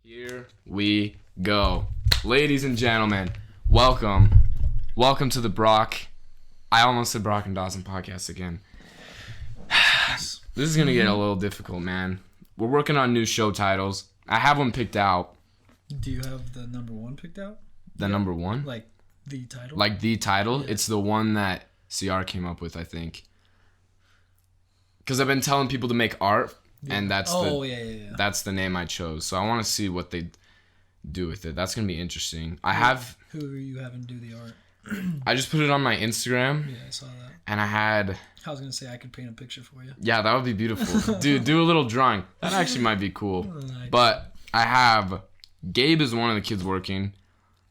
Here we go. Ladies and gentlemen, welcome to the Broc. I almost said Broc and Dawson podcast again. This is going to get a little difficult, man. We're working on new show titles. I have one picked out. Do you have the number one picked out? Number one? Like the title? Like the title? Yeah. It's the one that CR came up with, I think. Because I've been telling people to make art, and that's that's the name I chose. So I want to see what they do with it. That's going to be interesting. Who are you having do the art? I just put it on my Instagram. Yeah, I saw that. And I was going to say I could paint a picture for you. Yeah, that would be beautiful. Dude, do a little drawing. That actually might be cool. But I have... Gabe is one of the kids working.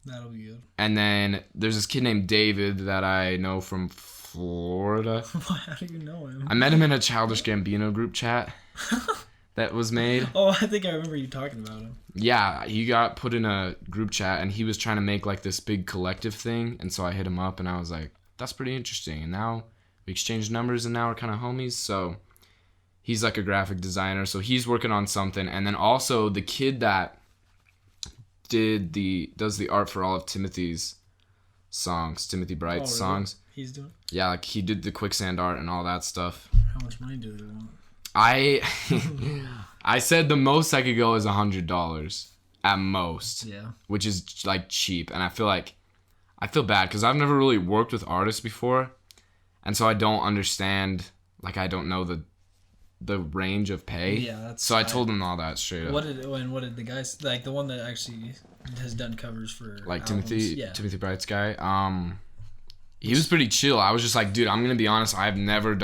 That'll be good. And then there's this kid named David that I know from Florida. How do you know him? I met him in a Childish Gambino group chat that was made. Oh, I think I remember you talking about him. Yeah, he got put in a group chat and he was trying to make like this big collective thing. And so I hit him up and I was like, that's pretty interesting. And now we exchanged numbers and now we're kind of homies. So he's like a graphic designer. So he's working on something. And then also the kid that does the art for all of Timothy's songs, Timothy Bright's songs. He's doing? Yeah, like he did the quicksand art and all that stuff. How much money do they want? I said the most I could go is $100 at most. Yeah. Which is like cheap, and I feel bad because I've never really worked with artists before, and so I don't understand. Like I don't know the range of pay. Yeah, so I told them all that straight up. What did the guys like the one that actually has done covers for like albums? Timothy Bright's guy? He was pretty chill. I was just like, dude, I'm gonna be honest. I've never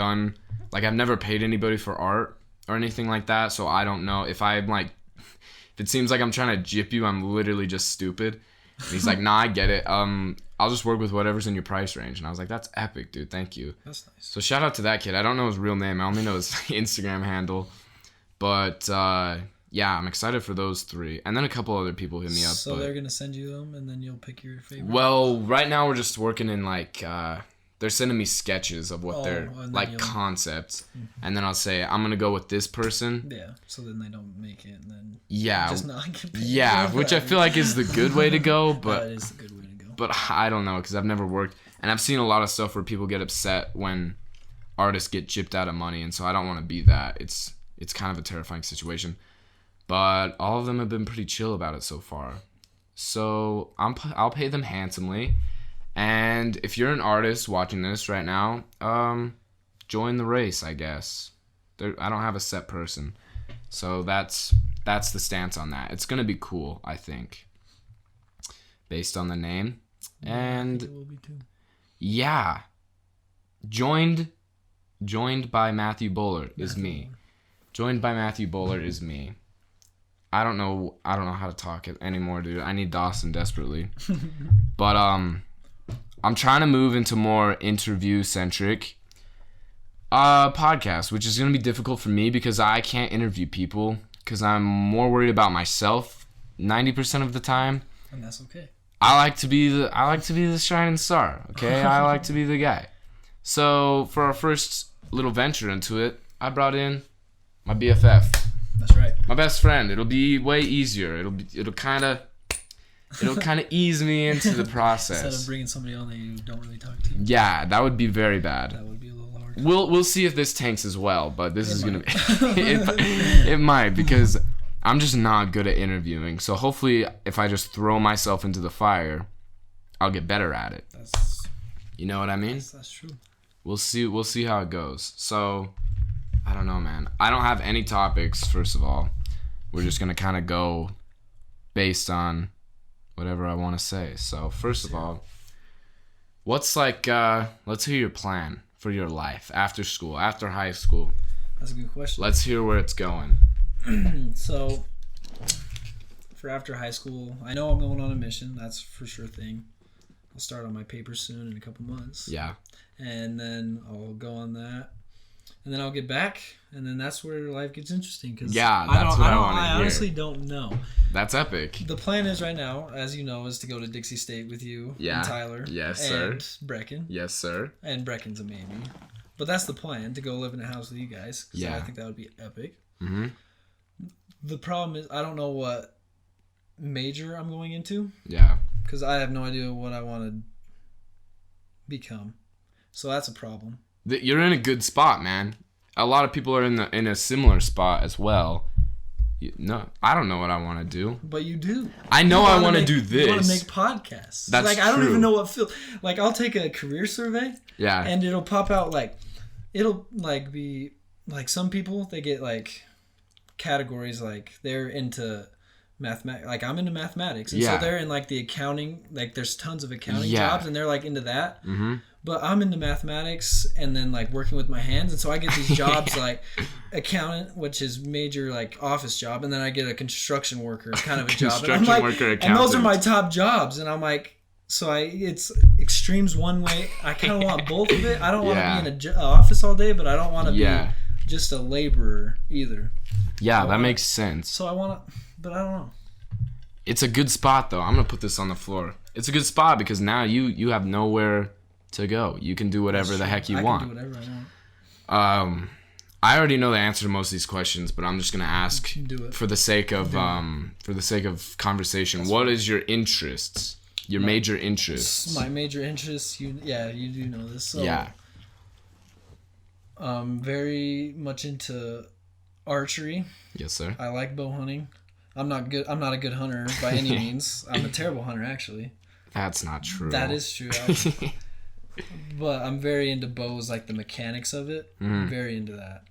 paid anybody for art or anything like that. So I don't know if it seems like I'm trying to gyp you, I'm literally just stupid. And he's like, nah, I get it. I'll just work with whatever's in your price range. And I was like, that's epic, dude. Thank you. That's nice. So shout out to that kid. I don't know his real name. I only know his Instagram handle. But yeah, I'm excited for those three. And then a couple other people hit me up. So they're going to send you them and then you'll pick your favorite? Well, right now we're just working in they're sending me sketches of what they're concepts. Mm-hmm. And then I'll say, I'm going to go with this person. Yeah. So then they don't make it and then just not get paid. Yeah, which I feel like is the good way to go. But that is the good way to go. But I don't know because I've never worked. And I've seen a lot of stuff where people get upset when artists get gypped out of money. And so I don't want to be that. It's kind of a terrifying situation. But all of them have been pretty chill about it so far. So I'll pay them handsomely. And if you're an artist watching this right now, join the race, I guess. I don't have a set person. So that's the stance on that. It's going to be cool, I think. Based on the name. And I think it will be too. Yeah. Joined by Mathew Bowler is me. Joined by Mathew Bowler is me. I don't know how to talk it anymore, dude. I need Dawson desperately. But I'm trying to move into more interview-centric podcast, which is going to be difficult for me because I can't interview people because I'm more worried about myself 90% of the time. And that's okay. I like to be the shining star, okay? I like to be the guy. So for our first little venture into it, I brought in my BFF. That's right. My best friend. It'll be way easier. It'll kind of ease me into the process. Instead of bringing somebody on that you don't really talk to. Yeah, that would be very bad. That would be a little hard. We'll see if this tanks as well, but this is gonna be it might because I'm just not good at interviewing. So hopefully, if I just throw myself into the fire, I'll get better at it. You know what I mean? That's true. We'll see how it goes. So I don't know, man. I don't have any topics. First of all, we're just gonna kind of go based on whatever I want to say. So first of all, what's let's hear your plan for your life after school, after high school. That's a good question. Let's hear where it's going. So for after high school, I know I'm going on a mission. That's for sure thing. I'll start on my paper soon in a couple months. Yeah. And then I'll go on that. And then I'll get back, and then that's where life gets interesting. Cause I honestly don't know. That's epic. The plan is right now, as you know, is to go to Dixie State with you and Tyler. Yes, and sir. Brecken. Yes, sir. And Brecken's a maybe. But that's the plan, to go live in a house with you guys. Yeah. I think that would be epic. Mm-hmm. The problem is I don't know what major I'm going into. Yeah. Because I have no idea what I want to become. So that's a problem. You're in a good spot, man. A lot of people are in a similar spot as well. No, I don't know what I want to do. But you do. I know I want to do this. You want to make podcasts. That's like, I don't even know what field. Like, I'll take a career survey. Yeah. And it'll pop out, like, it'll, like, be, like, some people, they get, like, categories, like, they're into mathematics. Like, I'm into mathematics. And so they're in, like, the accounting. Like, there's tons of accounting jobs, and they're, like, into that. Mm-hmm. But I'm into mathematics and then, like, working with my hands. And so I get these jobs, like, accountant, which is major, like, office job. And then I get a construction worker kind of a job. And I'm like, and those are my top jobs. And I'm like, so it's extremes one way. I kind of want both of it. I don't want to be in an office all day, but I don't want to be just a laborer either. Yeah, that makes sense. So I want to, but I don't know. It's a good spot, though. I'm going to put this on the floor. It's a good spot because now you have nowhere to go. You can do whatever the heck you want. I can do whatever I want. I already know the answer to most of these questions, but I'm just gonna ask for the sake of conversation. What is your interests? Your major interests? My major interests. You do know this. So, yeah. Very much into archery. Yes, sir. I like bow hunting. I'm not a good hunter by any means. I'm a terrible hunter, actually. That's not true. That is true. But I'm very into bows, like the mechanics of it. I'm very into that.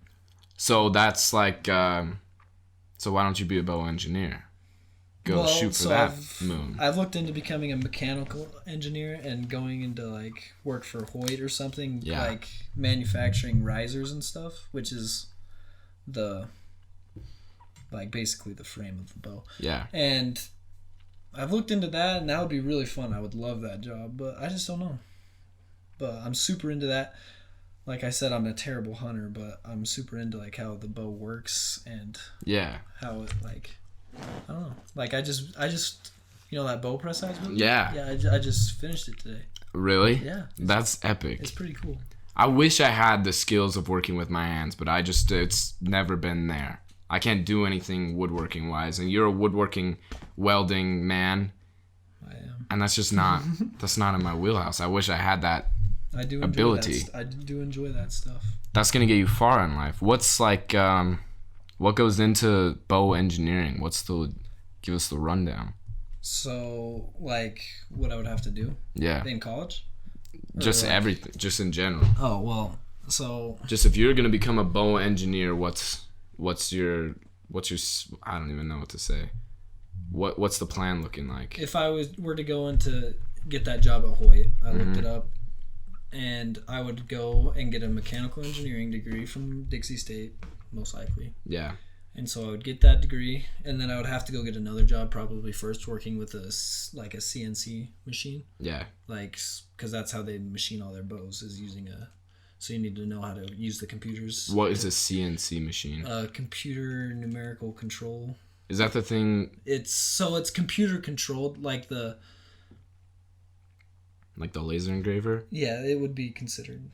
So that's like, so why don't you be a bow engineer? Shoot for that moon. I've looked into becoming a mechanical engineer and going into like work for Hoyt or something, like manufacturing risers and stuff, which is basically the frame of the bow. Yeah. And I've looked into that, and that would be really fun. I would love that job, but I just don't know. But I'm super into that. Like I said, I'm a terrible hunter, but I'm super into like how the bow works and how it like, I don't know. Like I just you know that bow press I was with? Yeah, I just finished it today. Really? Yeah. That's epic. It's pretty cool. I wish I had the skills of working with my hands, but it's never been there. I can't do anything woodworking wise, and you're a woodworking welding man. I am. And that's just not in my wheelhouse. I wish I had that ability. I do enjoy that stuff. That's gonna get you far in life. What's like what goes into bow engineering? Give us the rundown. So like what I would have to do in college? Just everything, just in general. Oh, well, so just if you're gonna become a bow engineer, what's your I don't even know what to say. What's the plan looking like? If I were to go into get that job at Hoyt, I looked it up, and I would go and get a mechanical engineering degree from Dixie State, most likely. Yeah. And so I would get that degree, and then I would have to go get another job, probably first working with a CNC machine. Yeah. Like, because that's how they machine all their bows, is using so you need to know how to use the computers. What is a CNC machine? Computer numerical control. Is that the thing? It's computer controlled, like the laser engraver? Yeah, it would be considered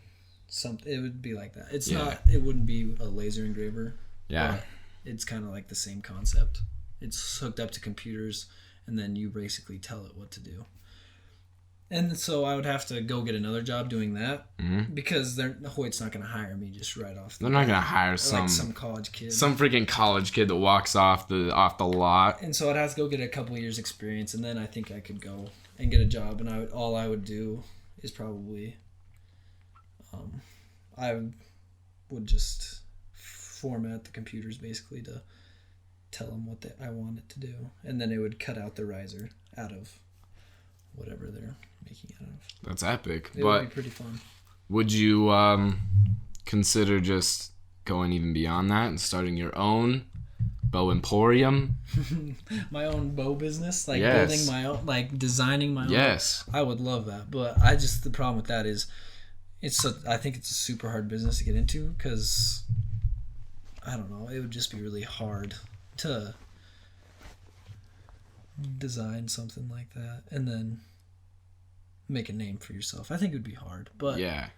something. It would be like that. It's not. It wouldn't be a laser engraver. Yeah. But it's kind of like the same concept. It's hooked up to computers, and then you basically tell it what to do. And so I would have to go get another job doing that because Hoyt's not going to hire me just right off. They're not going to hire some college kid, some freaking college kid that walks off the lot. And so I'd have to go get a couple of years experience, and then I think I could go and get a job. And all I would do is probably, I would just format the computers basically to tell them what I want it to do, and then it would cut out the riser out of whatever they're making it out of. That's epic. It would be pretty fun. Would you consider just going even beyond that and starting your own bow emporium? My own bow business, building my own, designing my own. Yes. I would love that, but the problem with that is I think it's a super hard business to get into because I don't know, it would just be really hard to design something like that and then make a name for yourself. I think it would be hard, but I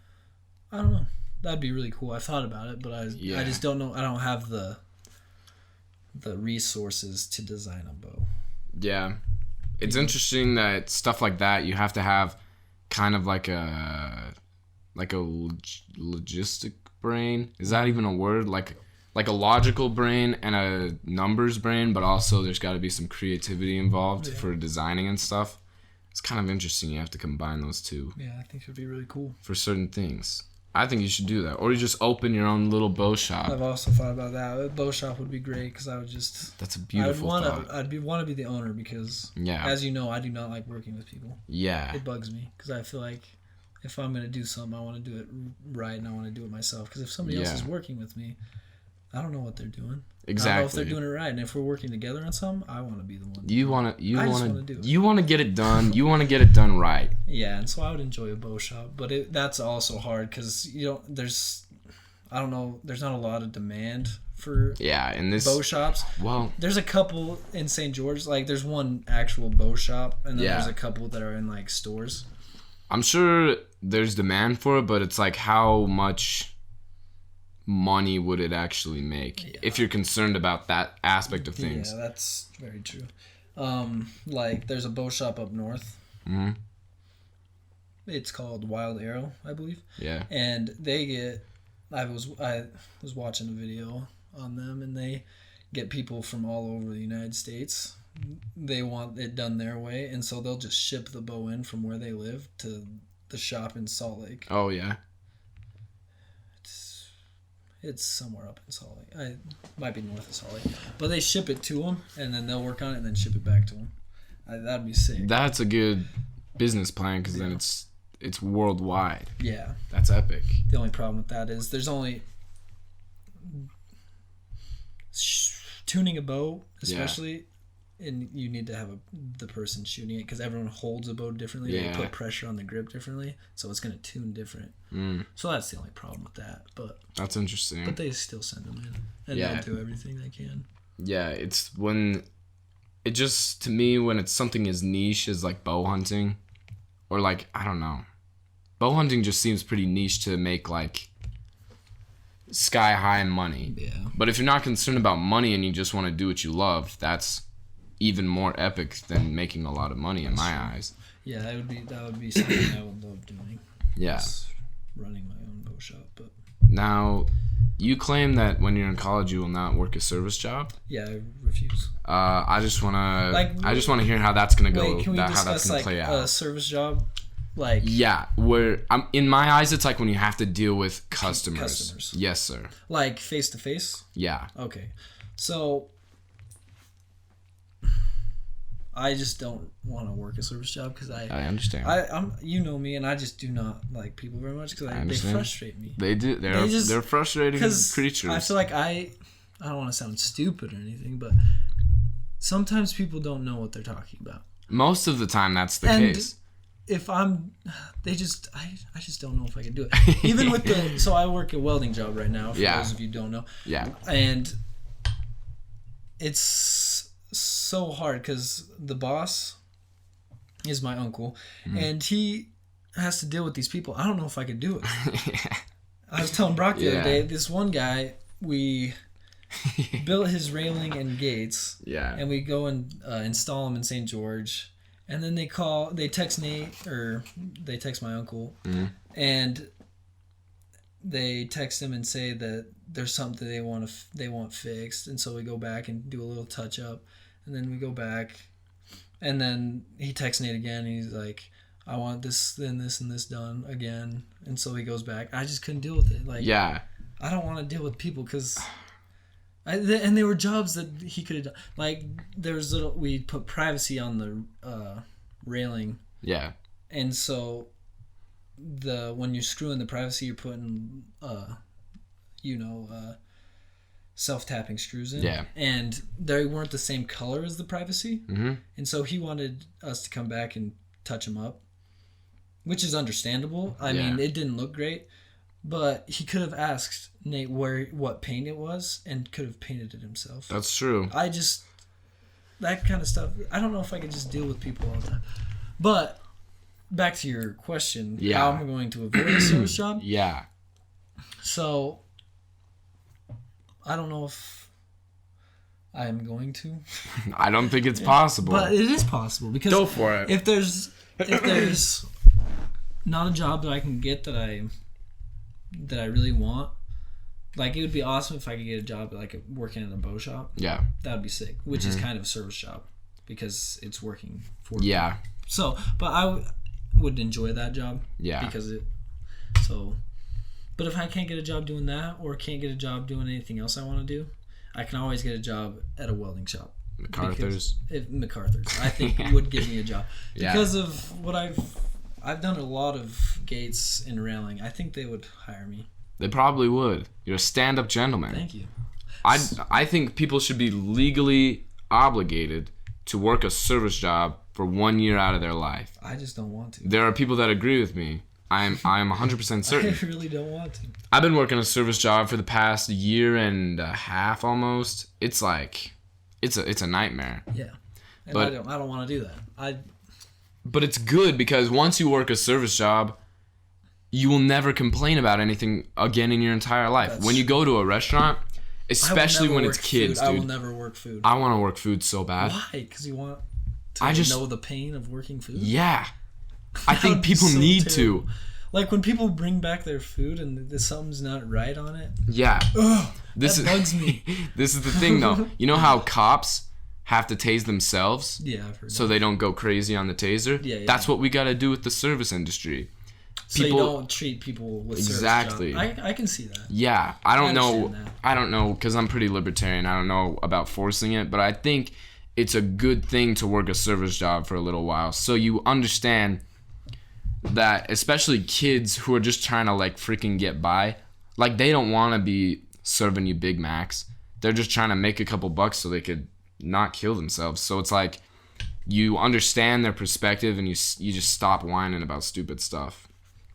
don't know. That'd be really cool. I thought about it, but I just don't know. I don't have the resources to design a bow. Yeah. It's interesting that stuff like that, you have to have kind of like a logistic brain. Is that even a word? Like a logical brain and a numbers brain, but also there's got to be some creativity involved for designing and stuff. It's kind of interesting. You have to combine those two. Yeah, I think it would be really cool. For certain things. I think you should do that. Or you just open your own little bow shop. I've also thought about that. A bow shop would be great because I would just... That's a beautiful thought. I'd want to be the owner because, as you know, I do not like working with people. Yeah. It bugs me because I feel like if I'm going to do something, I want to do it right and I want to do it myself. Because if somebody else is working with me, I don't know what they're doing. Exactly. I don't know if they're doing it right. And if we're working together on something, I want to be the one. You want to get it done. You want to get it done right. Yeah, and so I would enjoy a bow shop, but that's also hard because there's not a lot of demand for in this bow shops. Well, there's a couple in St. George. Like there's one actual bow shop, and then there's a couple that are in like stores. I'm sure there's demand for it, but it's like how much money would it actually make if you're concerned about that aspect of things. Yeah, that's very true. Like there's a bow shop up north. Mm-hmm. It's called Wild Arrow, I believe. Yeah. And they get I was watching a video on them, and they get people from all over the United States. They want it done their way, and so they'll just ship the bow in from where they live to the shop in Salt Lake. Oh yeah. It's somewhere up in Salt Lake. It might be north of Salt Lake. But they ship it to them, and then they'll work on it and then ship it back to them. That'd be sick. That's a good business plan because then it's worldwide. Yeah. That's epic. The only problem with that is there's only... tuning a bow, especially... And you need to have the person shooting it because everyone holds a bow differently. Yeah. They put pressure on the grip differently, so it's going to tune different. So that's the only problem with that. But that's interesting. But they still send them in, and they'll do everything they can. Yeah, it's when it just, to me, when it's something as niche as like bow hunting, or like, I don't know, bow hunting just seems pretty niche to make like sky high money. Yeah. But if you're not concerned about money and you just want to do what you love, that's even more epic than making a lot of money in my eyes. Yeah, that would be something I would love doing. Yeah. Running my own bow shop. But now, you claim that when you're in college you will not work a service job. Yeah, I refuse. I just wanna hear how that's gonna go. Wait, can we discuss how that's gonna play out. A service job? Like where in my eyes it's like when you have to deal with customers. Yes, sir. Like face to face? Yeah. Okay. So I just don't want to work a service job because I understand. I'm you know me, and I just do not like people very much because they frustrate me. They do. They're frustrating creatures. I feel like I don't want to sound stupid or anything, but sometimes people don't know what they're talking about. Most of the time, that's the case. If I just don't know if I can do it. Even with so I work a welding job right now. For those of you who don't know. Yeah. And it's so hard because the boss is my uncle, and he has to deal with these people. I don't know if I could do it. I was telling Broc the other day, this one guy, we built his railing and gates, and we go and install them in St. George, and then they text Nate, or they text my uncle, and they text him and say that there's something they want fixed, and so we go back and do a little touch up. And then we go back, and then he texts Nate again. And he's like, "I want this, then this, and this done again." And so he goes back. I just couldn't deal with it. Like, I don't want to deal with people because, and they were jobs that he could have done. Like we put privacy on the railing. Yeah. And so when you're screwing the privacy, you're putting self-tapping screws in. Yeah. And they weren't the same color as the privacy. Mm-hmm. And so he wanted us to come back and touch them up, which is understandable. I mean, it didn't look great, but he could have asked Nate what paint it was and could have painted it himself. That's true. That kind of stuff, I don't know if I could just deal with people all the time. But back to your question, how am I going to avoid a service job? Yeah. So I don't know if I am going to. I don't think it's possible. But it is possible because go for it. If there's not a job that I can get that I really want, like it would be awesome if I could get a job like working in a bow shop. Yeah. That would be sick, which is kind of a service job because it's working for me. Yeah. So, but I would enjoy that job. Yeah. But if I can't get a job doing that or can't get a job doing anything else I want to do, I can always get a job at a welding shop. MacArthur's, I think would give me a job because yeah. of what I've done a lot of gates and railing. I think they would hire me. They probably would. You're a stand-up gentleman. Thank you. I think people should be legally obligated to work a service job for 1 year out of their life. I just don't want to. There are people that agree with me. I am 100% certain. I really don't want to. I've been working a service job for the past year and a half almost. It's like it's a nightmare. Yeah. And I don't want to do that. But it's good because once you work a service job, you will never complain about anything again in your entire life. When you go to a restaurant, especially when it's kids, dude. I will never work food. I want to work food so bad. Why? Because you want to know the pain of working food? Yeah. I think people need to. Like when people bring back their food and something's not right on it. Yeah. Ugh, that bugs me. This is the thing though. You know how cops have to tase themselves? Yeah, I've heard so they don't go crazy on the taser? Yeah. That's what we got to do with the service industry. So you don't treat people with exactly. service job. I can see that. Yeah. I don't know because I'm pretty libertarian. I don't know about forcing it, but I think it's a good thing to work a service job for a little while so you understand that especially kids who are just trying to like freaking get by, like they don't want to be serving you Big Macs. They're just trying to make a couple bucks so they could not kill themselves. So it's like you understand their perspective and you just stop whining about stupid stuff.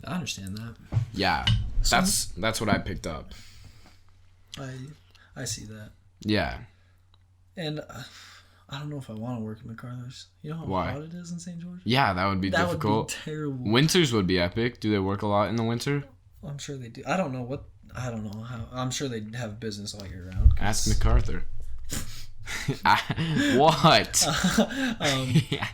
I understand that. Yeah. That's what I picked up. I see that. Yeah. And I don't know if I want to work at MacArthur's. You know how hot it is in St. George? Yeah, that would be difficult. That would be terrible. Winters would be epic. Do they work a lot in the winter? I'm sure they do. I don't know how. I'm sure they have business all year round. Ask MacArthur. What?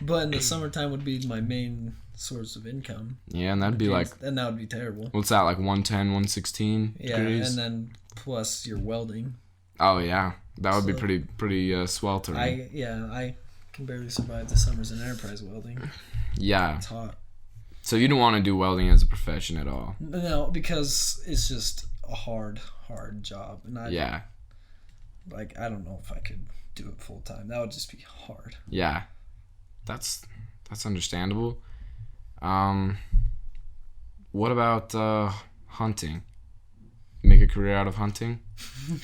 But in the summertime would be my main source of income. Yeah, and that'd be like... And that would be terrible. What's that, like 110, 116 degrees? And then plus your welding. Oh, yeah. That would be pretty sweltering. I can barely survive the summers in enterprise welding. Yeah. It's hot. So you don't want to do welding as a profession at all? No, because it's just a hard job. And I don't know if I could do it full time. That would just be hard. Yeah. That's understandable. What about hunting? Make a career out of hunting?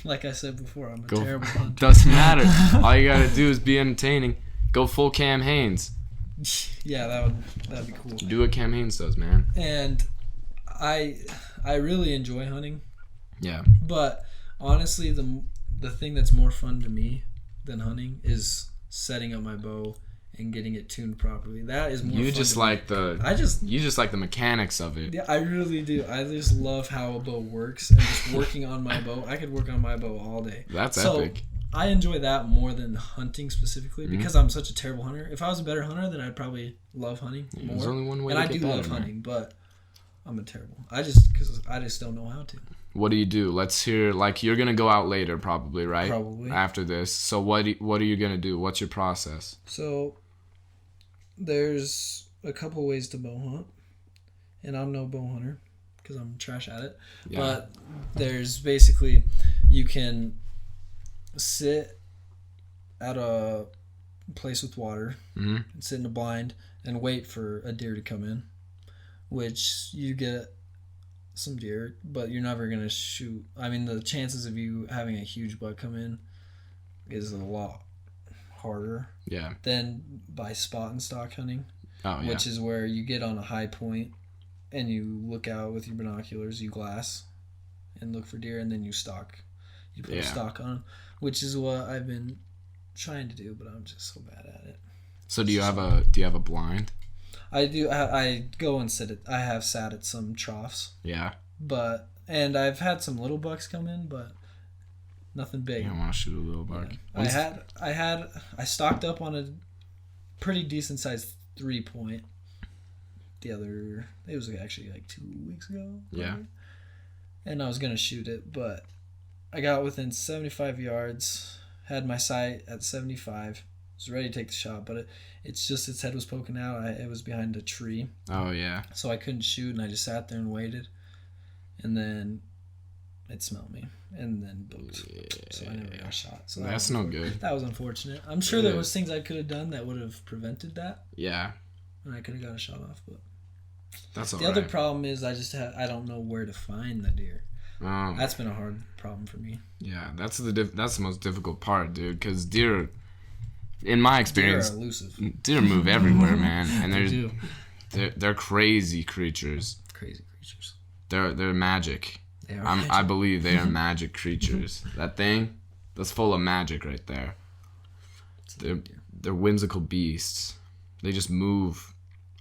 Like I said before, I'm a terrible hunter. Doesn't matter. All you gotta do is be entertaining. Go full Cam Hanes. Yeah, that'd be cool. Do what Cam Hanes does, man. And I really enjoy hunting. Yeah. But honestly, the thing that's more fun to me than hunting is setting up my bow and getting it tuned properly. That is more fun. You just like the mechanics of it. Yeah, I really do. I just love how a bow works and just working on my bow. I could work on my bow all day. That's epic. I enjoy that more than hunting specifically because I'm such a terrible hunter. If I was a better hunter, then I'd probably love hunting more. There's only one way to get better. And I do love hunting, but I'm a terrible. I just don't know how to. What do you do? Let's hear. Like you're gonna go out later, probably, right? Probably after this. So what are you gonna do? What's your process? So there's a couple ways to bow hunt, and I'm no bow hunter because I'm trash at it. Yeah. But there's basically you can sit at a place with water and sit in a blind and wait for a deer to come in, which you get some deer, but you're never going to shoot. I mean, the chances of you having a huge buck come in is a lot harder than by spot and stock hunting, which is where you get on a high point and you look out with your binoculars, you glass and look for deer, and then you put a stock on, which is what I've been trying to do, but I'm just so bad at it. So do you have a blind? I do. I go and sit at. I have sat at some troughs. Yeah. And I've had some little bucks come in, but Nothing big. You don't want to shoot a little buck. Yeah. I stocked up on a pretty decent sized 3-point. It was actually like 2 weeks ago. Probably. Yeah. And I was gonna shoot it, but I got within 75 yards. Had my sight at 75. Was ready to take the shot, but it's just its head was poking out. It was behind a tree. Oh yeah. So I couldn't shoot, and I just sat there and waited. And then it smelled me, and then booked. Yeah. So I never got shot. So that's no good. That was unfortunate. I'm sure there was things I could have done that would have prevented that. Yeah. And I could have got a shot off, but that's all the other problem is I don't know where to find the deer. Oh. That's been a hard problem for me. Yeah, that's the most difficult part, dude. Because deer, in my experience, deer are elusive. Deer move everywhere, man, and they're crazy creatures. Crazy creatures. They're magic. They are magic. I believe they are magic creatures. That thing, that's full of magic right there. They're whimsical beasts. They just move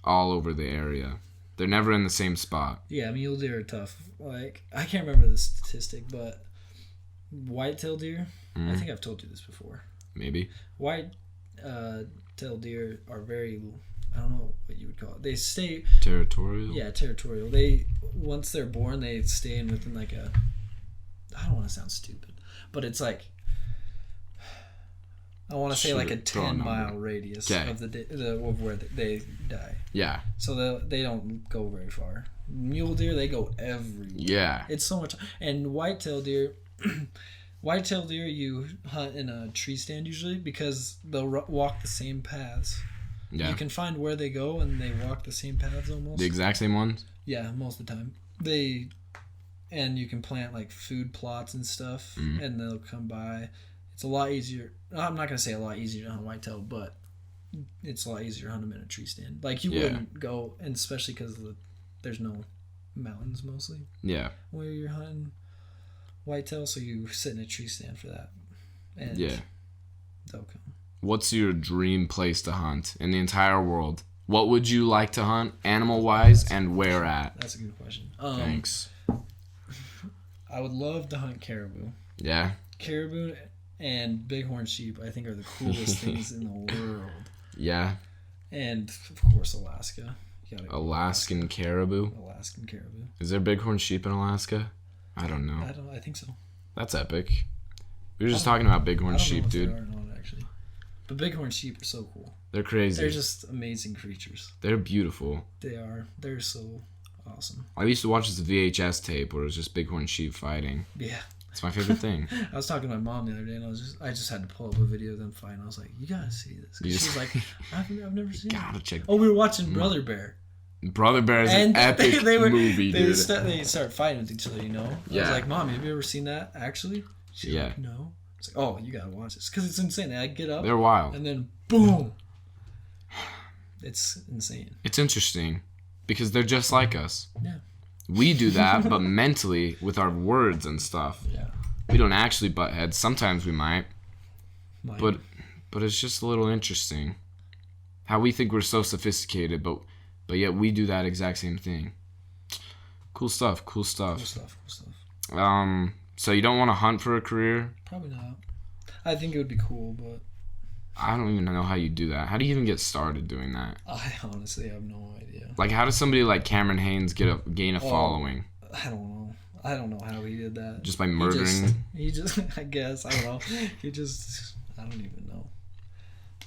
all over the area. They're never in the same spot. Yeah, mule deer are tough. Like, I can't remember the statistic, but white-tailed deer, I think I've told you this before. Maybe. White-tailed deer are very, I don't know what you would call it. They stay... Territorial? Yeah, territorial. Once they're born, they stay in within like a... I don't want to sound stupid, but it's like... I want to say like a 10-mile radius of where they die. Yeah. So they don't go very far. Mule deer, they go everywhere. Yeah. It's so much. And white-tailed deer, you hunt in a tree stand usually because they'll walk the same paths. Yeah. You can find where they go and they walk the same paths almost. The exact same ones? Yeah, most of the time. And you can plant like food plots and stuff and they'll come by. It's a lot easier. I'm not going to say a lot easier to hunt whitetail, but it's a lot easier to hunt them in a tree stand. Like, you wouldn't go, and especially because there's no mountains mostly. Yeah. Where you're hunting whitetail, so you sit in a tree stand for that. And they'll come. What's your dream place to hunt in the entire world? What would you like to hunt, animal-wise, and where at? That's a good question. Thanks. I would love to hunt caribou. Yeah? Caribou and bighorn sheep, I think, are the coolest things in the world. Yeah. And, of course, Alaska. Alaskan caribou? Alaskan caribou. Is there bighorn sheep in Alaska? I don't know. I think so. That's epic. We were just talking about bighorn sheep, dude. There are not, actually. But bighorn sheep are so cool. They're crazy. They're just amazing creatures. They're beautiful. They are. They're so awesome. I used to watch this VHS tape where it was just bighorn sheep fighting. Yeah. It's my favorite thing. I was talking to my mom the other day, and I just had to pull up a video of them fighting. I was like, "You gotta see this." She's like, "I've never seen." Gotta check. Oh, we were watching Brother Bear. Brother Bear is an epic movie, dude. They start fighting with each other, you know. I was like, "Mom, have you ever seen that? Actually?" She's like, "No." It's like, "Oh, you gotta watch this because it's insane." I get up. They're wild. And then boom. It's insane. It's interesting because they're just like us. Yeah. We do that, but mentally with our words and stuff. Yeah. We don't actually butt heads. Sometimes we might. But it's just a little interesting how we think we're so sophisticated, but yet we do that exact same thing. Cool stuff. So you don't want to hunt for a career? Probably not. I think it would be cool, but I don't even know how you do that. How do you even get started doing that? I honestly have no idea. Like, how does somebody like Cameron Haynes gain a following? I don't know. I don't know how he did that. Just by murdering? He just I guess. I don't know. I don't even know.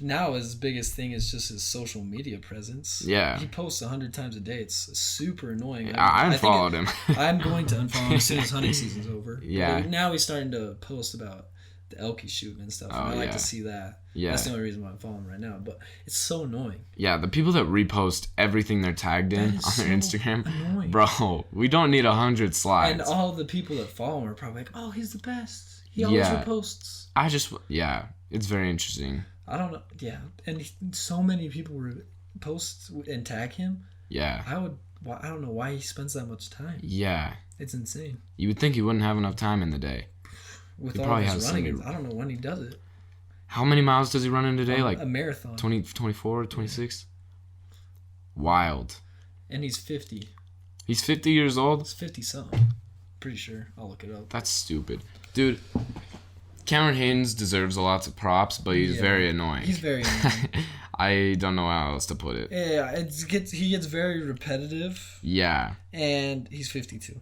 Now his biggest thing is just his social media presence. Yeah. He posts 100 times a day. It's super annoying. Yeah, I unfollowed him. I'm going to unfollow him as soon as hunting season's over. Yeah. But now he's starting to post about the elk he's shooting and stuff. And I like to see that. Yeah. That's the only reason why I'm following him right now. But it's so annoying. Yeah, the people that repost everything they're tagged in on their Instagram. Annoying. Bro, we don't need 100 slides. And all the people that follow him are probably like, "Oh, he's the best. He always reposts." It's very interesting. I don't know. Yeah. And so many people post and tag him. Yeah. I don't know why he spends that much time. Yeah. It's insane. You would think he wouldn't have enough time in the day. With all his running, I don't know when he does it. How many miles does he run in a day? Like a marathon. 20, 24, 26? Wild. And he's 50. He's 50 years old? He's 50-something. Pretty sure. I'll look it up. That's stupid. Dude, Cameron Haynes deserves lots of props, but he's very annoying. He's very annoying. I don't know how else to put it. Yeah, he gets very repetitive. Yeah. And he's 52.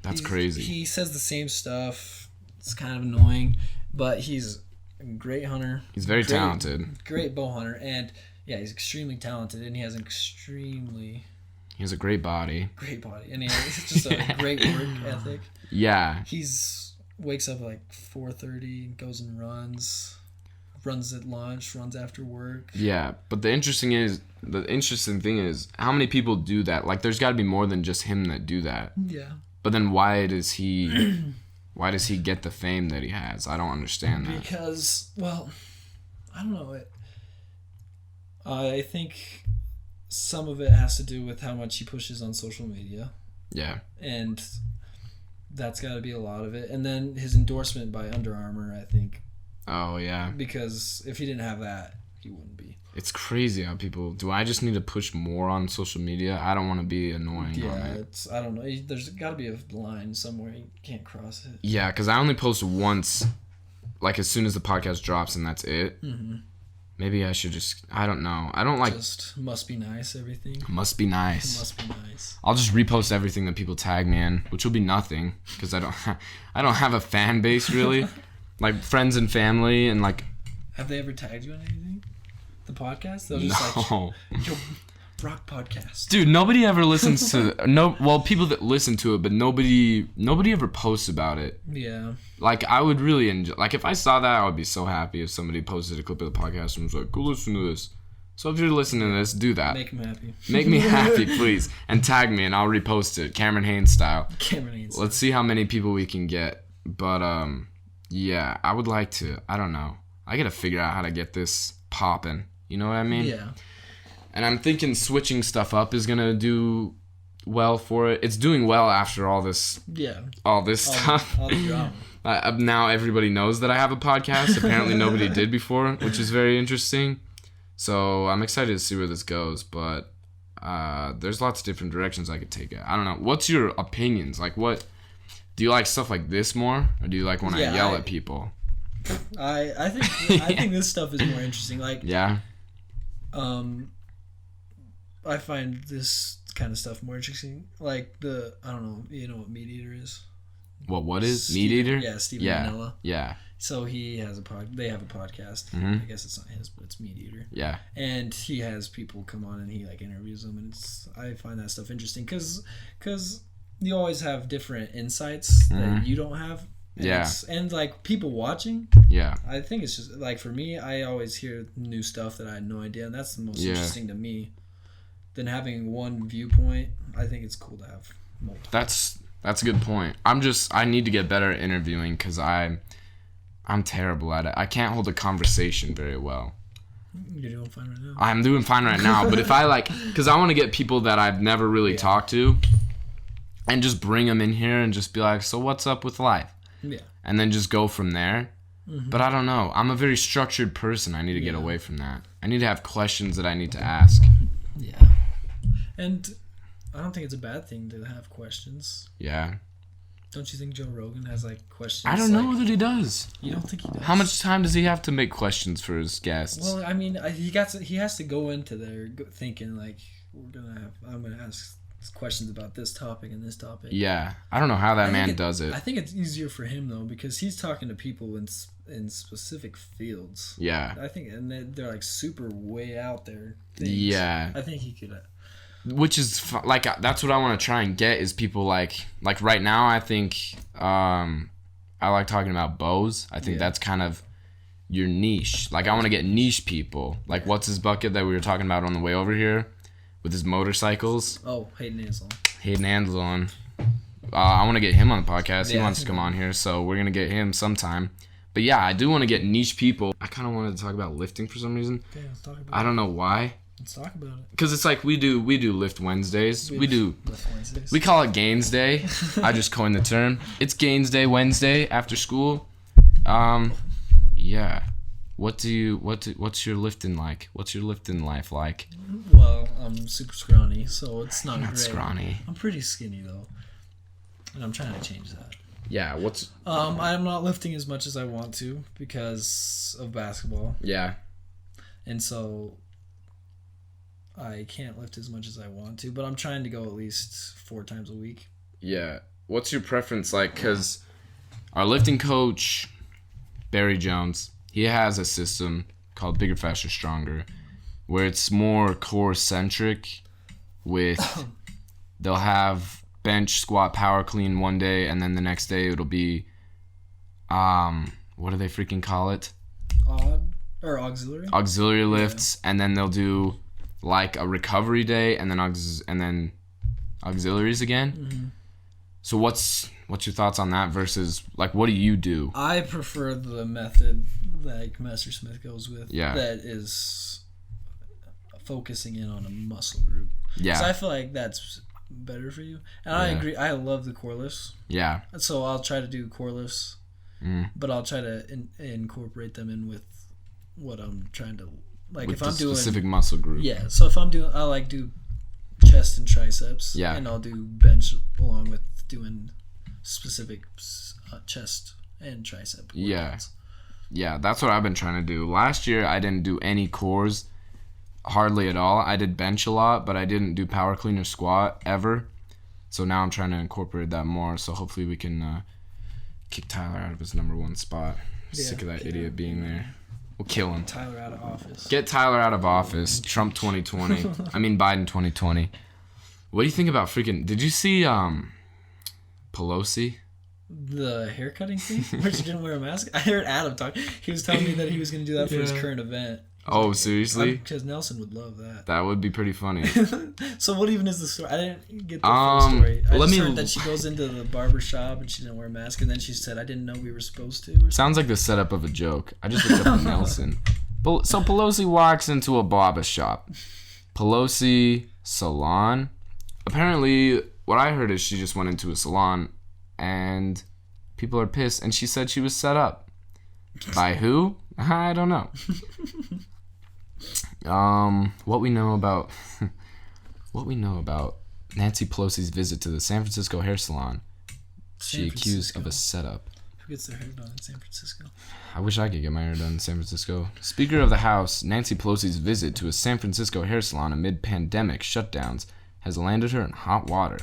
That's crazy. He says the same stuff. It's kind of annoying, but he's a great hunter. He's very talented. Great bow hunter, and yeah, he's extremely talented, and he has He has a great body. Great body, and he has just a great work ethic. Yeah. Wakes up at like 4:30, goes and runs at lunch, runs after work. Yeah, but the interesting thing is how many people do that? Like, there's got to be more than just him that do that. Yeah. But then why does he get the fame that he has? I don't understand that. Because, well, I don't know. I think some of it has to do with how much he pushes on social media. Yeah. And that's got to be a lot of it. And then his endorsement by Under Armour, I think. Oh, yeah. Because if he didn't have that, he wouldn't be. It's crazy how people... Do I just need to push more on social media? I don't want to be annoying on it. I don't know. There's got to be a line somewhere. You can't cross it. Yeah, because I only post once, like as soon as the podcast drops, and that's it. Mm-hmm. Maybe I should just... I don't know. I don't like... Just must be nice, everything. Must be nice. Must be nice. I'll just repost everything that people tag me in, which will be nothing, because I don't have a fan base, really. Like, friends and family, and like... Have they ever tagged you on anything? The podcast? They'll just no. Yo, Broc podcast. Dude, nobody ever listens to... people that listen to it, but nobody ever posts about it. Yeah. Like, I would really enjoy... Like, if I saw that, I would be so happy if somebody posted a clip of the podcast and was like, go listen to this. So if you're listening to this, do that. Make them happy. Make me happy, please. And tag me, and I'll repost it. Cameron Haynes style. Cameron Haynes. Let's see how many people we can get. But, yeah, I would like to... I don't know. I gotta figure out how to get this popping. You know what I mean? Yeah. And I'm thinking switching stuff up is gonna do well for it. It's doing well after all this. Yeah. All this stuff. All the drama. Now everybody knows that I have a podcast. Apparently nobody did before, which is very interesting. So I'm excited to see where this goes. But there's lots of different directions I could take it. I don't know. What's your opinions? Like, what do you like stuff like this more, or do you like when I yell at people? I think this stuff is more interesting. Like, yeah. I find this kind of stuff more interesting. Like I don't know, you know what Meat Eater is? What is Meat Eater? Yeah, Steven Manella. Yeah. So they have a podcast. Mm-hmm. I guess it's not his, but it's Meat Eater. Yeah. And he has people come on and he like interviews them, and I find that stuff interesting because you always have different insights that you don't have. And and like people watching. Yeah. I think it's just like for me, I always hear new stuff that I had no idea, and that's the most interesting to me. Than having one viewpoint, I think it's cool to have multiple. That's a good point. I need to get better at interviewing because I'm terrible at it. I can't hold a conversation very well. You're doing fine right now. I'm doing fine right now, but if I because I want to get people that I've never really talked to, and just bring them in here and just be like, so what's up with life? Yeah. And then just go from there. Mm-hmm. But I don't know. I'm a very structured person. I need to get away from that. I need to have questions that I need to ask. Yeah. And I don't think it's a bad thing to have questions. Yeah. Don't you think Joe Rogan has like questions? I don't know that he does. You don't think he does? How much time does he have to make questions for his guests? Well, I mean, he has to go into there thinking like I'm gonna ask questions about this topic and this topic. Yeah, I don't know how that man does it. I think it's easier for him though because he's talking to people in specific fields. Yeah. I think, and they're like super way out there. Things. Yeah. I think he could. Which is like that's what I want to try and get is people like right now. I think I like talking about bows. I think that's kind of your niche. Like I want to get niche people. Like what's his bucket that we were talking about on the way over here with his motorcycles? Oh, Hayden Anselon. I want to get him on the podcast. He wants to come on here, so we're gonna get him sometime. But yeah, I do want to get niche people. I kind of wanted to talk about lifting for some reason. Okay, let's talk about I don't know why. Let's talk about it. Because it's like we do Lift Wednesdays. We do. Lift Wednesdays. We call it Gains Day. I just coined the term. It's Gains Day Wednesday after school. Yeah. What's your lifting like? What's your lifting life like? Well, I'm super scrawny, so it's not great. Scrawny. I'm pretty skinny though, and I'm trying to change that. Yeah, what's... I'm not lifting as much as I want to because of basketball. Yeah. And so I can't lift as much as I want to, but I'm trying to go at least 4 times a week. Yeah. What's your preference like? Because our lifting coach, Barry Jones, he has a system called Bigger, Faster, Stronger, where it's more core-centric with... They'll have bench, squat, power clean one day, and then the next day it'll be... what do they freaking call it? Auxiliary? Auxiliary lifts, and then they'll do like a recovery day, and then auxiliaries again. Mm-hmm. So what's your thoughts on that versus like what do you do? I prefer the method like Master Smith goes with. Yeah. That is focusing in on a muscle group. Yeah. So I feel like that's better for you. And I agree. I love the core lifts. Yeah. So I'll try to do core lifts, but I'll try to incorporate them in with what I'm trying to like. With if I'm doing specific muscle group. Yeah. So if I'm doing, I like do chest and triceps. Yeah. And I'll do bench along with doing specific chest and tricep workouts. Yeah. Yeah, that's what I've been trying to do. Last year I didn't do any cores hardly at all. I did bench a lot, but I didn't do power clean or squat ever. So now I'm trying to incorporate that more. So hopefully we can kick Tyler out of his number 1 spot. Sick of that idiot being there. We'll kill him. Tyler out of office. Get Tyler out of office. Trump 2020. I mean Biden 2020. What do you think about freaking... Did you see Pelosi? The haircutting thing? Where she didn't wear a mask? I heard Adam talk. He was telling me that he was going to do that for his current event. Oh, seriously? Because Nelson would love that. That would be pretty funny. So what even is the story? I didn't get the full story. I just heard that she goes into the barber shop and she didn't wear a mask, and then she said, I didn't know we were supposed to. Sounds like the setup of a joke. I just looked up Nelson. So Pelosi walks into a barber shop. Pelosi salon. Apparently, what I heard is she just went into a salon and people are pissed, and she said she was set up. By who? I don't know. What we know about Nancy Pelosi's visit to the San Francisco hair salon. She accused of a setup. Who gets their hair done in San Francisco? I wish I could get my hair done in San Francisco. Speaker of the House, Nancy Pelosi's visit to a San Francisco hair salon amid pandemic shutdowns has landed her in hot water.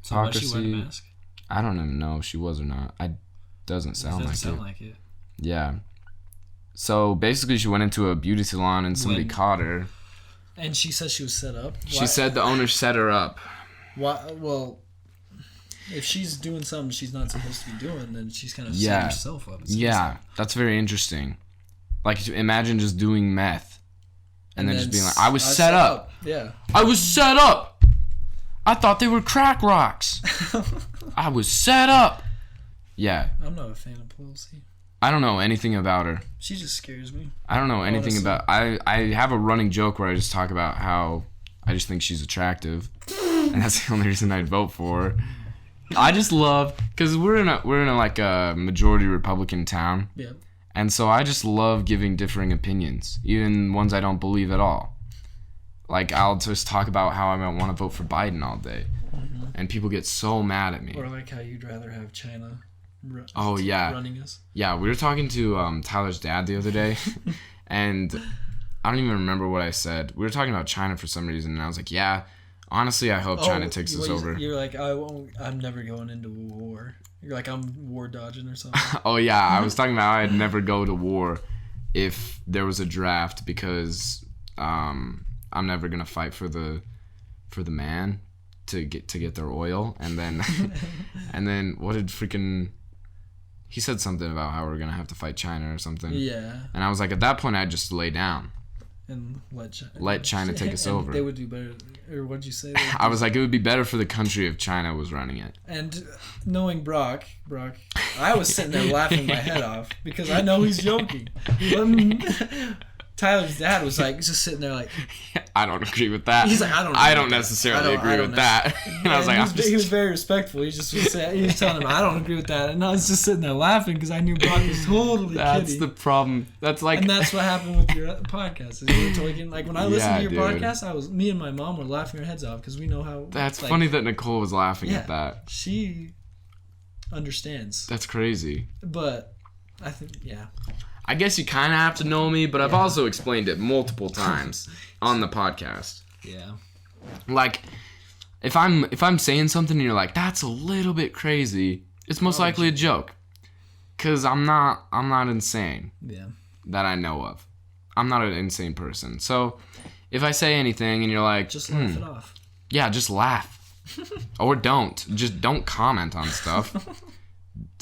So was she wearing a mask? I don't even know if she was or not. Doesn't sound like it. Yeah. So basically she went into a beauty salon and somebody caught her. And she said she was set up? She said the owner set her up. Why? Well, if she's doing something she's not supposed to be doing, then she's kind of setting herself up. Yeah, that's very interesting. Like, imagine just doing meth. And then just being like, I was set up. Yeah. I was set up. I thought they were crack rocks. I was set up. Yeah. I'm not a fan of Pelosi. I don't know anything about her. She just scares me. I don't know anything about... I have a running joke where I just talk about how I just think she's attractive. And that's the only reason I'd vote for her. I just love... Because we're in a like a majority Republican town. Yeah. And so I just love giving differing opinions. Even ones I don't believe at all. Like, I'll just talk about how I might want to vote for Biden all day. Mm-hmm. And people get so mad at me. Or like how you'd rather have China... running us. Yeah, we were talking to Tyler's dad the other day, and I don't even remember what I said. We were talking about China for some reason, and I was like, "Yeah, honestly, I hope China takes us over." You're like, I'm never going into a war. You're like, I'm war dodging or something. Oh yeah, I was talking about how I'd never go to war if there was a draft because I'm never gonna fight for the man to get their oil, and then and then what did freaking. He said something about how we're going to have to fight China or something. Yeah. And I was like, at that point, I'd just lay down. And let China take us over. They would do better. Or what'd you say? I was like, it would be better for the country if China was running it. And knowing Broc, I was sitting there laughing my head off because I know he's joking. Tyler's dad was like just sitting there like, I don't agree with that. He's like, I don't necessarily agree with that. And I was like, he was very respectful. He was telling him, I don't agree with that, and I was just sitting there laughing because I knew Broc was totally That's kidding. the problem. That's like, and that's what happened with your podcast. Is you were talking like when I listened to your podcast, me and my mom were laughing our heads off because we know how. That's funny that Nicole was laughing at that. understands. That's crazy. But I think, yeah. I guess you kind of have to know me, but I've also explained it multiple times on the podcast. Yeah. Like, if I'm saying something and you're like, that's a little bit crazy, it's most likely a joke. Cause I'm not insane. Yeah. That I know of. I'm not an insane person. So if I say anything and you're like, just laugh it off. Yeah, just laugh. Or don't. Just don't comment on stuff.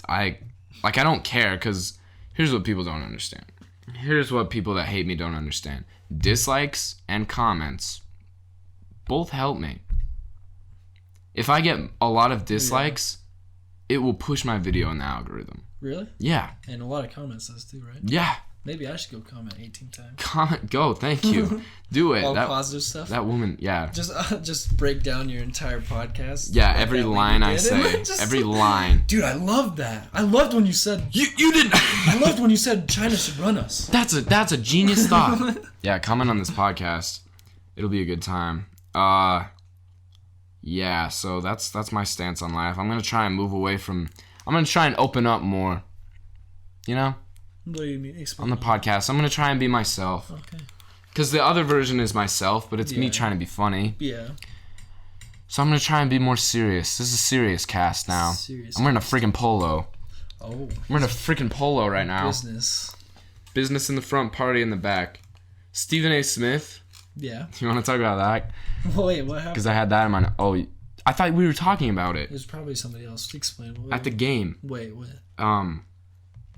I don't care, because here's what people don't understand. Here's what people that hate me don't understand. Dislikes and comments both help me. If I get a lot of dislikes, it will push my video in the algorithm. Really? Yeah. And a lot of comments does too, right? Yeah. Maybe I should go comment 18 times. Comment, go, thank you. Do it. All positive stuff. That woman, yeah. Just break down your entire podcast. Yeah, every line I say, every line. Dude, I loved that. I loved when you said you didn't. I loved when you said China should run us. That's a genius thought. Yeah, comment on this podcast. It'll be a good time. Yeah. So that's my stance on life. I'm gonna try and move away from. I'm gonna try and open up more. You know. What do you mean? Explain on the podcast. I'm going to try and be myself. Okay. Because the other version is myself, but it's me trying to be funny. Yeah. So I'm going to try and be more serious. This is a serious cast now. I'm wearing a freaking polo. Oh. I'm wearing a freaking polo right now. Business in the front, party in the back. Stephen A. Smith. Yeah. You want to talk about that? Wait, what happened? Because I had that in my... Oh, I thought we were talking about it. It was probably somebody else. Explain. At the game. Wait, what?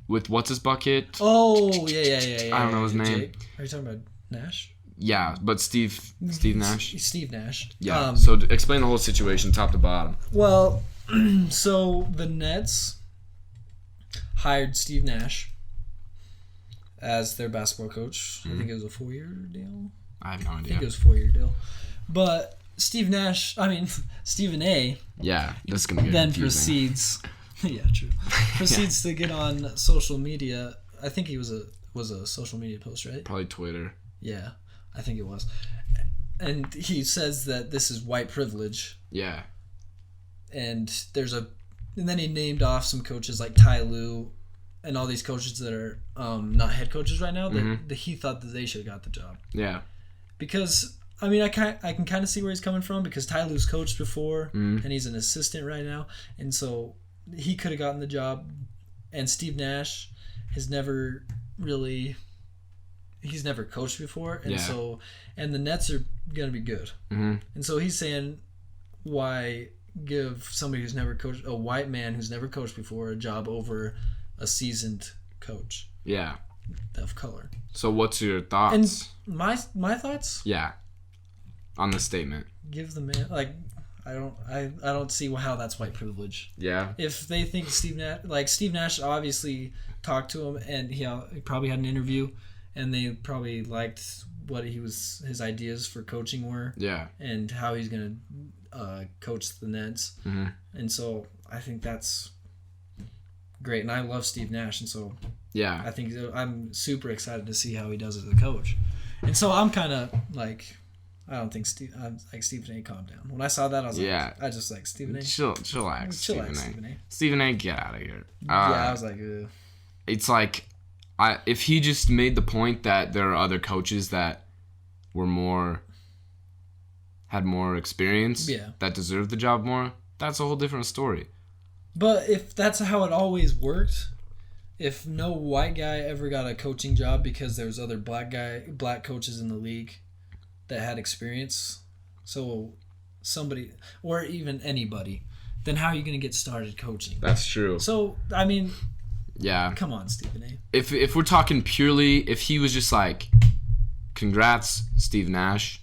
With what's his bucket? Oh, yeah. I don't know his name. Jake. Are you talking about Nash? Yeah, but Steve Nash. Steve Nash. Yeah. So explain the whole situation, top to bottom. Well, so the Nets hired Steve Nash as their basketball coach. I think it was a 4-year deal. I have no idea. I think it was a 4-year deal. But Stephen A. Yeah, this is gonna get then confusing. proceeds. Yeah, true. Proceeds to get on social media. I think he was a social media post, right? Probably Twitter. Yeah, I think it was. And he says that this is white privilege. Yeah. And then he named off some coaches like Ty Lue and all these coaches that are not head coaches right now that he thought that they should have got the job. Yeah. Because I mean, I can kind of see where he's coming from, because Ty Lue's coached before and he's an assistant right now, and so he could have gotten the job. And Steve Nash has never coached before, and and the Nets are gonna be good, and so he's saying, why give somebody who's never coached, a white man who's never coached before, a job over a seasoned coach? Yeah. Of color. So what's your thoughts? And my thoughts? Yeah. On the statement. Give the man, like, I don't see how that's white privilege. Yeah. If they think Steve Nash obviously talked to him, and he probably had an interview, and they probably liked what his ideas for coaching were. Yeah. And how he's gonna coach the Nets. Mm-hmm. And so I think that's great, and I love Steve Nash, and so yeah, I think I'm super excited to see how he does as a coach. And so I'm kind of like, I don't think Stephen A. calm down. When I saw that, I was like, I just like Stephen A. Chillax, Stephen A. Stephen A. Get out of here. I was like, ugh. It's like, if he just made the point that there are other coaches that had more experience, that deserved the job more, that's a whole different story. But if that's how it always worked, if no white guy ever got a coaching job because there was other black coaches in the league that had experience, so somebody, or even anybody, then how are you going to get started coaching? That's true. So, I mean, yeah, come on, Stephen A. If we're talking purely, if he was just like, congrats, Steve Nash,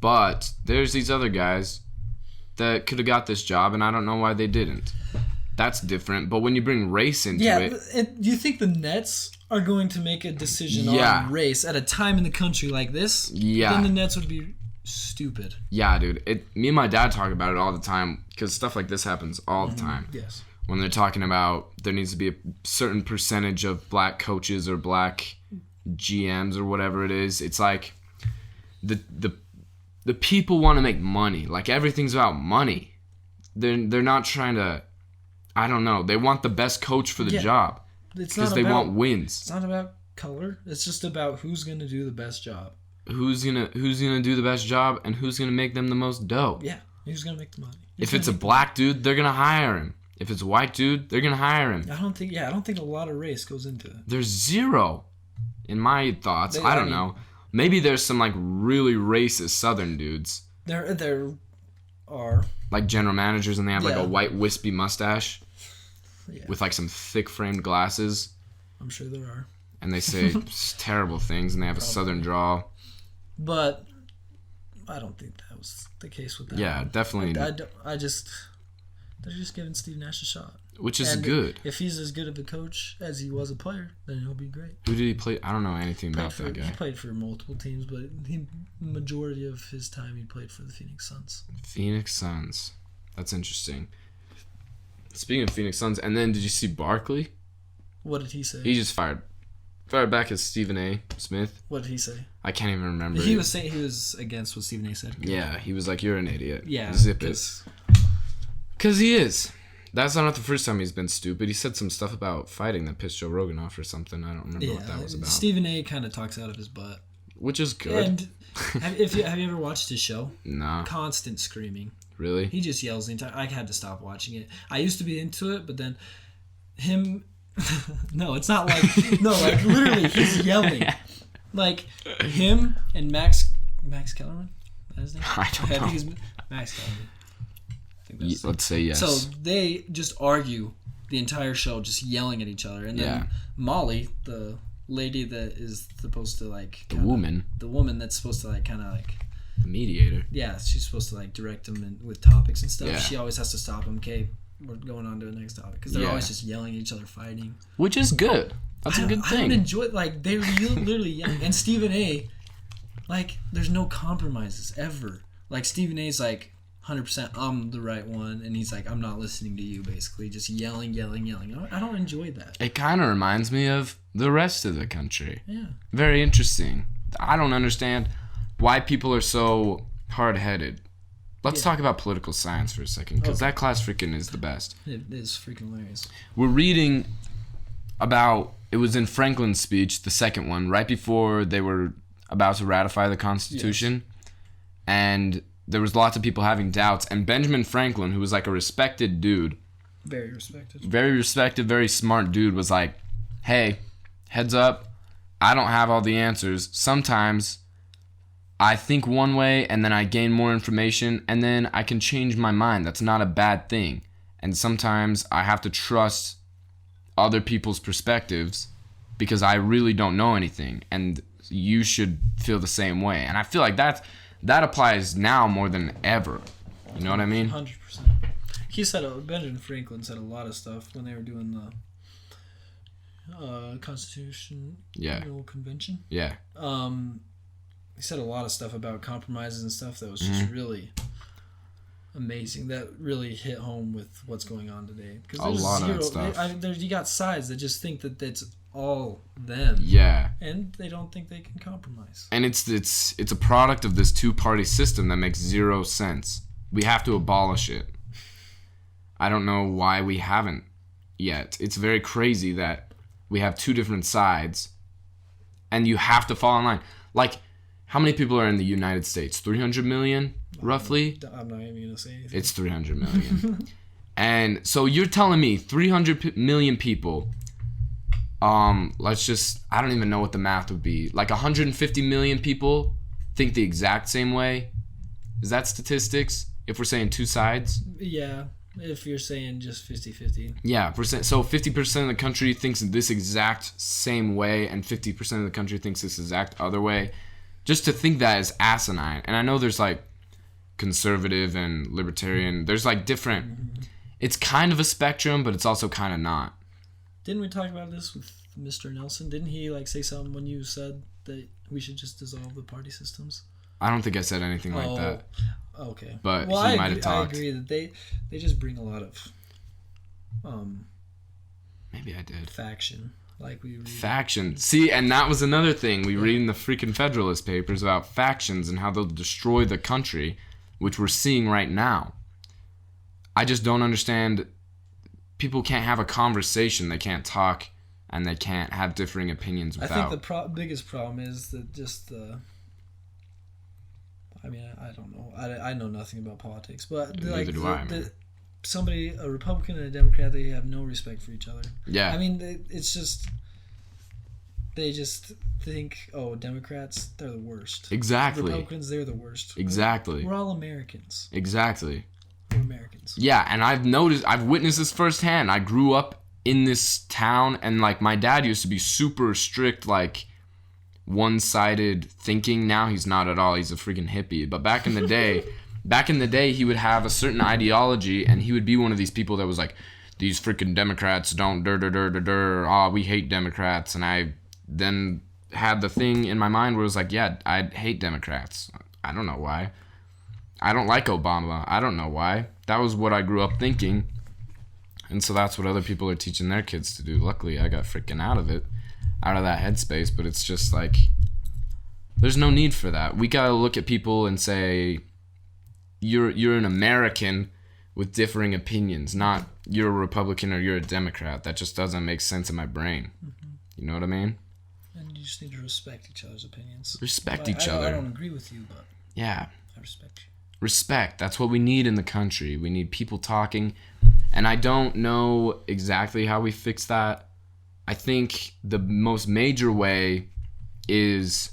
but there's these other guys that could have got this job, and I don't know why they didn't. That's different. But when you bring race into it... Do you think the Nets are going to make a decision on race at a time in the country like this? Yeah. Then the Nets would be stupid. Yeah, dude. Me and my dad talk about it all the time, because stuff like this happens all the time. Yes. When they're talking about there needs to be a certain percentage of black coaches or black GMs or whatever it is, it's like the people want to make money. Like, everything's about money. They're not trying to I don't know. They want the best coach for the job. Because they want wins. It's not about color. It's just about who's going to do the best job. Who's gonna do the best job and who's gonna make them the most dough. Yeah, who's gonna make the money. If it's a black dude, they're gonna hire him. If it's a white dude, they're gonna hire him. I don't think a lot of race goes into it. There's zero, in my thoughts. I don't know. Maybe there's some like really racist Southern dudes. There are like general managers, and they have like a white wispy mustache with like some thick framed glasses. I'm sure there are. And they say terrible things, and they have a Southern drawl. But I don't think that was the case with that. Yeah, one. Definitely. They're just giving Steve Nash a shot. Which is good. If he's as good of a coach as he was a player, then he'll be great. Who did he play? I don't know anything about that guy. He played for multiple teams, but majority of his time he played for the Phoenix Suns. Phoenix Suns. That's interesting. Speaking of Phoenix Suns, and then did you see Barkley? What did he say? He just fired back as Stephen A. Smith. What did he say? I can't even remember. He was saying he was against what Stephen A. said. Yeah, he was like, "You're an idiot." Yeah, zip it. Because he is. That's not the first time he's been stupid. He said some stuff about fighting that pissed Joe Rogan off or something. I don't remember what that was about. Stephen A. kind of talks out of his butt. Which is good. And have you ever watched his show? No. Constant screaming. Really? He just yells the entire. I had to stop watching it. I used to be into it, but then him. No, it's not like like literally he's yelling, like him and Max Kellerman. His name? I don't know. I think he's Max Kellerman. Let's say yes. So they just argue the entire show, just yelling at each other, and then Molly, the lady that is supposed to like the woman that's supposed to like kind of like the mediator. Yeah, she's supposed to like direct them with topics and stuff. Yeah. She always has to stop them. Okay, we're going on to the next topic because they're always just yelling at each other, fighting. Which is good. That's a good thing. I don't enjoy like they're literally yelling. And Stephen A. Like there's no compromises ever. Like Stephen A.'s like 100% I'm the right one, and he's like I'm not listening to you. Basically, just yelling. I don't enjoy that. It kind of reminds me of the rest of the country. Yeah. Very interesting. I don't understand why people are so hard-headed. Let's talk about political science for a second, because that class freaking is the best. It is freaking hilarious. We're reading about, it was in Franklin's speech, the second one, right before they were about to ratify the Constitution. Yes. And there was lots of people having doubts. And Benjamin Franklin, who was like a respected dude. Very respected. Very respected, very smart dude, was like, hey, heads up, I don't have all the answers. Sometimes I think one way and then I gain more information and then I can change my mind. That's not a bad thing. And sometimes I have to trust other people's perspectives because I really don't know anything. And you should feel the same way. And I feel like that applies now more than ever. You know what I mean? 100%. He said, Benjamin Franklin said a lot of stuff when they were doing the Constitutional Convention. Yeah. He said a lot of stuff about compromises and stuff that was just really amazing. That really hit home with what's going on today. A lot of stuff. You got sides that just think that it's all them. Yeah. And they don't think they can compromise. And it's a product of this two-party system that makes zero sense. We have to abolish it. I don't know why we haven't yet. It's very crazy that we have two different sides and you have to fall in line. Like, how many people are in the United States? 300 million, roughly? I'm not even going to say anything. It's 300 million. And so you're telling me 300 million people, I don't even know what the math would be. Like 150 million people think the exact same way? Is that statistics? If we're saying two sides? Yeah, if you're saying just 50-50. Yeah, so 50% of the country thinks this exact same way and 50% of the country thinks this exact other way. Just to think that is asinine. And I know there's like conservative and libertarian. There's like different. Mm-hmm. It's kind of a spectrum, but it's also kind of not. Didn't we talk about this with Mr. Nelson? Didn't he like say something when you said that we should just dissolve the party systems? I don't think I said anything like that. Okay. But he might have talked. I agree that they just bring a lot of maybe I did. Faction. Like we read. Faction. See, and that was another thing. We read in the freaking Federalist Papers about factions and how they'll destroy the country, which we're seeing right now. I just don't understand people can't have a conversation. They can't talk, and they can't have differing opinions without. I think the biggest problem is that just the. I mean, I don't know. I know nothing about politics, but Neither do I, man. A Republican and a Democrat, they have no respect for each other. Yeah. I mean, it's just. They just think, oh, Democrats, they're the worst. Exactly. Republicans, they're the worst. Exactly. We're all Americans. Exactly. We're Americans. Yeah, and I've witnessed this firsthand. I grew up in this town, and like my dad used to be super strict, like one-sided thinking. Now he's not at all. He's a freaking hippie. But back in the day, he would have a certain ideology, and he would be one of these people that was like, these freaking Democrats don't we hate Democrats. And I then had the thing in my mind where it was like, yeah, I hate Democrats. I don't know why. I don't like Obama. I don't know why. That was what I grew up thinking. And so that's what other people are teaching their kids to do. Luckily, I got freaking out of that headspace. But it's just like, there's no need for that. We got to look at people and say, you're an American with differing opinions, not you're a Republican or you're a Democrat. That just doesn't make sense in my brain. Mm-hmm. You know what I mean? And you just need to respect each other's opinions. Respect each other. I don't agree with you, but yeah, I respect you. Respect. That's what we need in the country. We need people talking. And I don't know exactly how we fix that. I think the most major way is,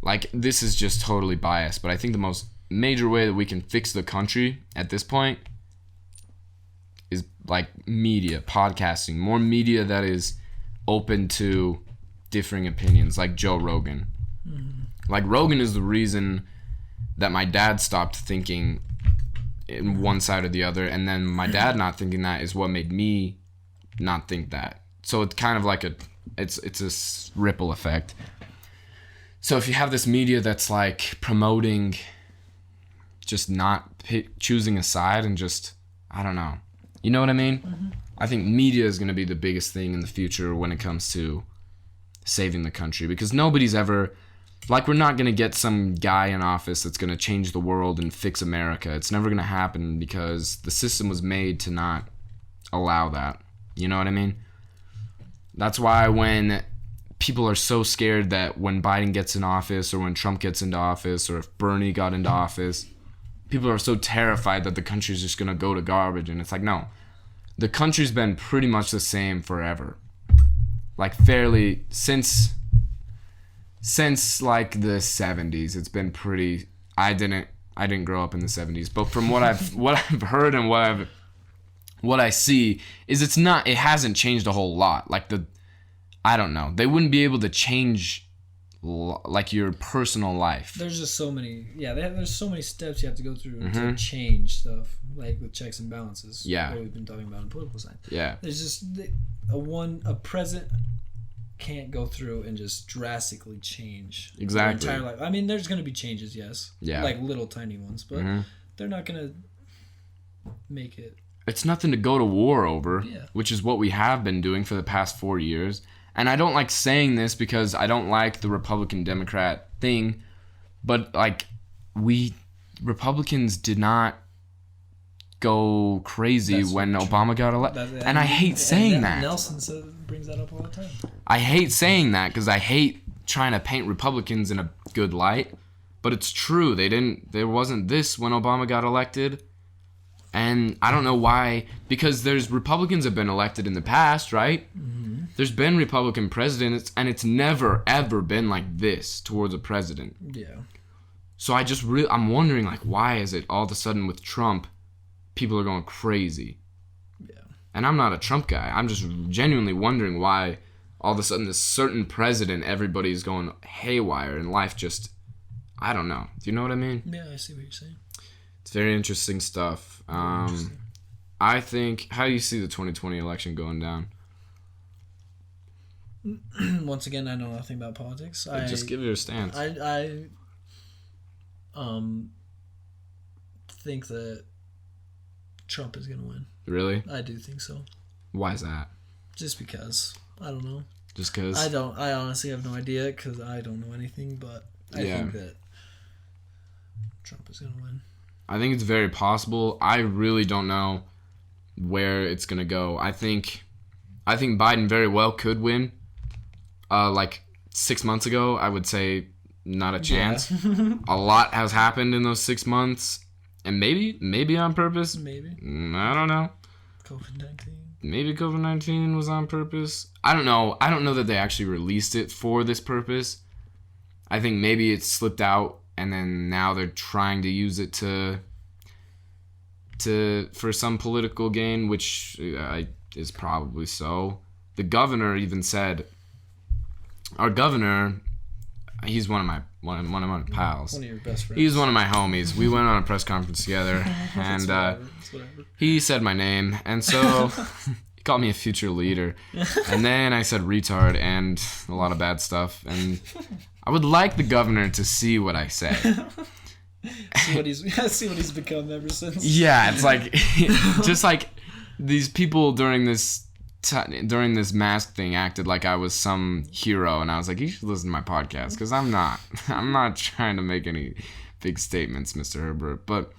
like, this is just totally biased, but I think the most major way that we can fix the country at this point is, like, media, podcasting. More media that is open to differing opinions, like Joe Rogan. Mm-hmm. Like, Rogan is the reason that my dad stopped thinking in one side or the other, and then my dad not thinking that is what made me not think that. So it's kind of like it's a ripple effect. So if you have this media that's like promoting just not choosing a side and just, I don't know. You know what I mean? Mm-hmm. I think media is going to be the biggest thing in the future when it comes to saving the country, because nobody's ever, like, we're not going to get some guy in office that's going to change the world and fix America. It's never going to happen because the system was made to not allow that. You know what I mean? That's why when people are so scared that when Biden gets in office or when Trump gets into office or if Bernie got into office, people are so terrified that the country's just going to go to garbage. And it's like, no. The country's been pretty much the same forever. Like, fairly, since like the 70s, it's been pretty. I didn't grow up in the 70s, but from what I've heard and what I see is it hasn't changed a whole lot. Like, I don't know. They wouldn't be able to change like your personal life. There's just so many. Yeah, there's so many steps you have to go through to change stuff, like with checks and balances. Yeah, what we've been talking about in political science. Yeah, there's just a president can't go through and just drastically change exactly their entire life. I mean, there's going to be changes, yes. Yeah, like little tiny ones, but they're not going to make it. It's nothing to go to war over, yeah. Which is what we have been doing for the past 4 years. And I don't like saying this because I don't like the Republican-Democrat thing, but, like, Republicans did not go crazy when Obama got elected. And I hate saying that. Nelson brings that up all the time. I hate saying that because I hate trying to paint Republicans in a good light, but it's true. There wasn't this when Obama got elected. And I don't know why, because there's Republicans have been elected in the past, right? Mm-hmm. There's been Republican presidents, and it's never, ever been like this towards a president. Yeah. So I'm wondering, like, why is it all of a sudden with Trump, people are going crazy? Yeah. And I'm not a Trump guy. I'm just genuinely wondering why all of a sudden this certain president, everybody's going haywire, and life just, I don't know. Do you know what I mean? Yeah, I see what you're saying. It's very interesting stuff. I think, how do you see the 2020 election going down? Once again, I know nothing about politics. Just give your stance. I think that Trump is going to win. Really? I do think so. Why is that? Just because. I don't know. Just because? I honestly have no idea because I don't know anything, but I think that Trump is going to win. I think it's very possible. I really don't know where it's gonna go. I think Biden very well could win. Like 6 months ago, I would say not a chance. Yeah. A lot has happened in those 6 months, and maybe on purpose. Maybe. I don't know. COVID-19. Maybe COVID-19 was on purpose. I don't know. I don't know that they actually released it for this purpose. I think maybe it slipped out, and then now they're trying to use it for some political gain, which is probably so. The governor even said, our governor, he's one of my pals. One of your best friends. He's one of my homies. We went on a press conference together, and he said my name, and so he called me a future leader, and then I said retard and a lot of bad stuff, and I would like the governor to see what I say. See what he's become ever since. Yeah, it's like just like these people during this mask thing acted like I was some hero, and I was like, you should listen to my podcast, because I'm not trying to make any big statements, Mr. Herbert, but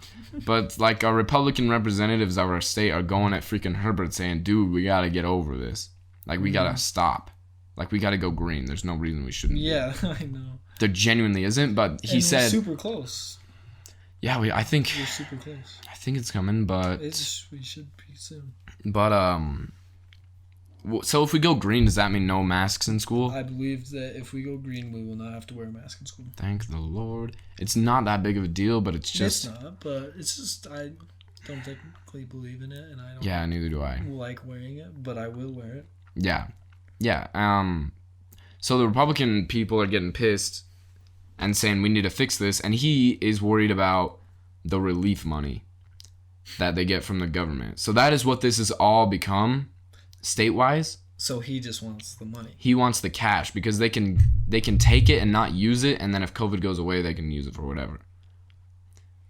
like our Republican representatives of our state are going at freaking Herbert saying, dude, we gotta get over this, like we gotta stop, like we gotta go green, there's no reason we shouldn't. Yeah, I know there genuinely isn't, but he said we're super close. Yeah, I think we're super close. I think it's coming, but we should be soon. But so if we go green, does that mean no masks in school? I believe that if we go green, we will not have to wear a mask in school. Thank the Lord. It's not that big of a deal, but it's just... It's not, but it's just, I don't technically believe in it, and I don't... Yeah, neither do I. ...like wearing it, but I will wear it. Yeah. So the Republican people are getting pissed and saying we need to fix this, and he is worried about the relief money that they get from the government. So that is what this has all become, state-wise. So he just wants the money. He wants the cash, because they can take it and not use it, and then if COVID goes away, they can use it for whatever.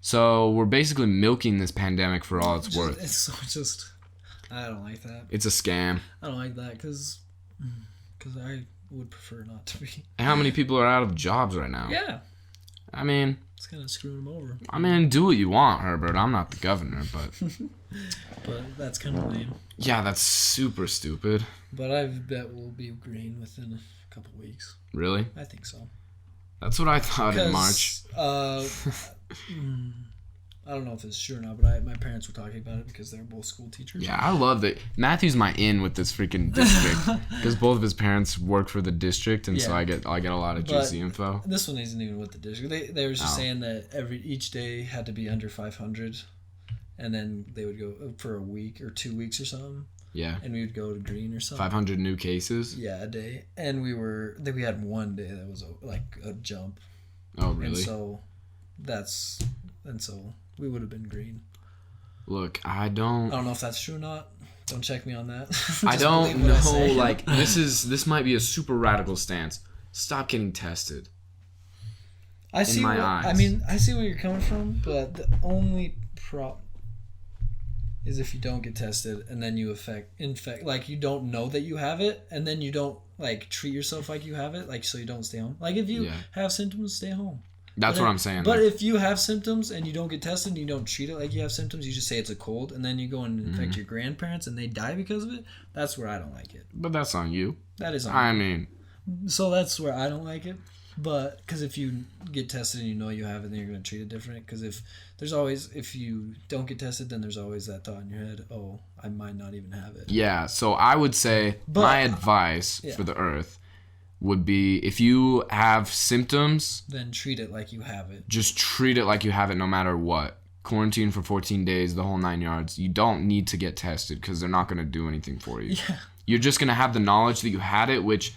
So we're basically milking this pandemic for all it's worth. It's so just... I don't like that. It's a scam. I don't like that, because I would prefer not to be. And how many people are out of jobs right now? Yeah. I mean... It's kind of screwing them over. I mean, do what you want, Herbert. I'm not the governor, but... But that's kind of lame. Yeah, that's super stupid. But I bet we'll be green within a couple weeks. Really? I think so. That's what I thought in March. I don't know if it's true or not, but my parents were talking about it because they're both school teachers. Yeah, I love that. Matthew's my in with this freaking district, because both of his parents work for the district, and so I get a lot of juicy info. This one isn't even with the district. They were just saying that each day had to be under 500, and then they would go for a week or 2 weeks or something. Yeah. And we would go to green or something. 500 new cases. Yeah, a day, and we had one day that was like a jump. Oh, really? And so we would have been green. Look, I don't know if that's true or not. Don't check me on that. I don't know. Like, this might be a super radical stance. Stop getting tested. I see where you're coming from, but the only problem is if you don't get tested and then you infect, like you don't know that you have it, and then you don't like treat yourself like you have it, like so you don't stay home. Like if you have symptoms, stay home. That's what I'm saying. But if you have symptoms and you don't get tested and you don't treat it like you have symptoms, you just say it's a cold, and then you go and infect your grandparents and they die because of it, that's where I don't like it. But that's on you. That is on I you. mean. So that's where I don't like it. But because if you get tested and you know you have it, then you're going to treat it different. Because if you don't get tested, then there's always that thought in your head, oh, I might not even have it. Yeah, so I would say my advice for the earth would be, if you have symptoms, then treat it like you have it. Just treat it like you have it no matter what. Quarantine for 14 days, the whole 9 yards. You don't need to get tested because they're not going to do anything for you. Yeah. You're just going to have the knowledge that you had it, which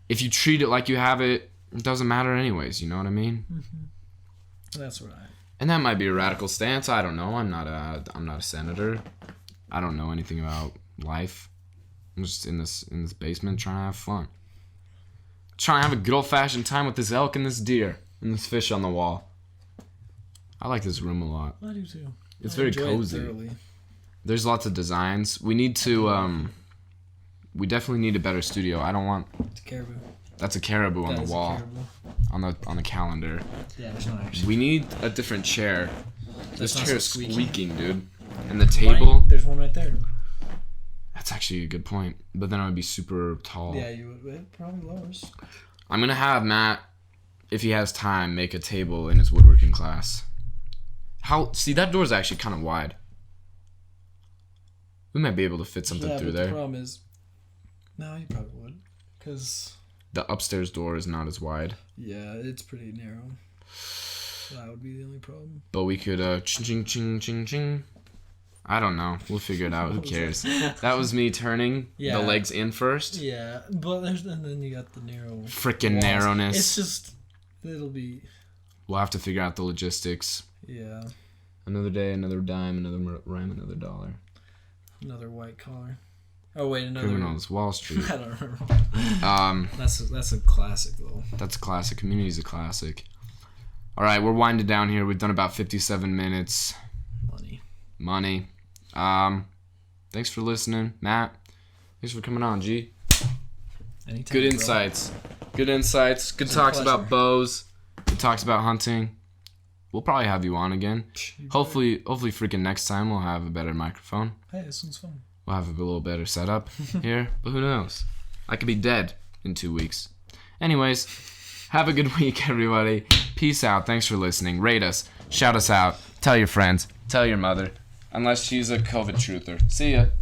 if you treat it like you have it, it doesn't matter anyways. You know what I mean? Mm-hmm. That's right. And that might be a radical stance. I don't know. I'm not a senator. I don't know anything about life. I'm just in this basement trying to have fun. Trying to have a good old-fashioned time with this elk and this deer and this fish on the wall. I like this room a lot. I do too. It's very cozy. There's lots of designs. We need to, we definitely need a better studio. I don't want... It's a caribou. That's a caribou on the wall. On the calendar. Yeah, there's not actually. We need a different chair. This chair is squeaky. squeaking, dude. And the table. There's one right there. That's actually a good point. But then I would be super tall. Yeah, you would. It probably lowers. I'm gonna have Matt, if he has time, make a table in his woodworking class. See, that door's actually kind of wide. We might be able to fit something through there. The problem is, no, you probably would, because the upstairs door is not as wide. Yeah, it's pretty narrow. That would be the only problem. But we could ching ching ching ching. I don't know. We'll figure it out. Who cares? That was me turning the legs in first. Yeah, but and then you got the narrow. Freaking narrowness. It's just, it'll be. We'll have to figure out the logistics. Yeah. Another day, another dime, another rhyme, another dollar. Another white collar. Oh wait, another. Criminals, Wall Street. I don't remember. That's a classic though. That's a classic. Community's a classic. All right, we're winding down here. We've done about 57 minutes. Money. Thanks for listening, Matt. Thanks for coming on, G. Anytime, Good insights. Good insights. Good talks about bows. Good talks about hunting. We'll probably have you on again. Hopefully, freaking next time we'll have a better microphone. Hey, this one's fun. We'll have a little better setup here, but who knows? I could be dead in 2 weeks. Anyways, have a good week, everybody. Peace out. Thanks for listening. Rate us. Shout us out. Tell your friends. Tell your mother. Unless she's a COVID truther. See ya.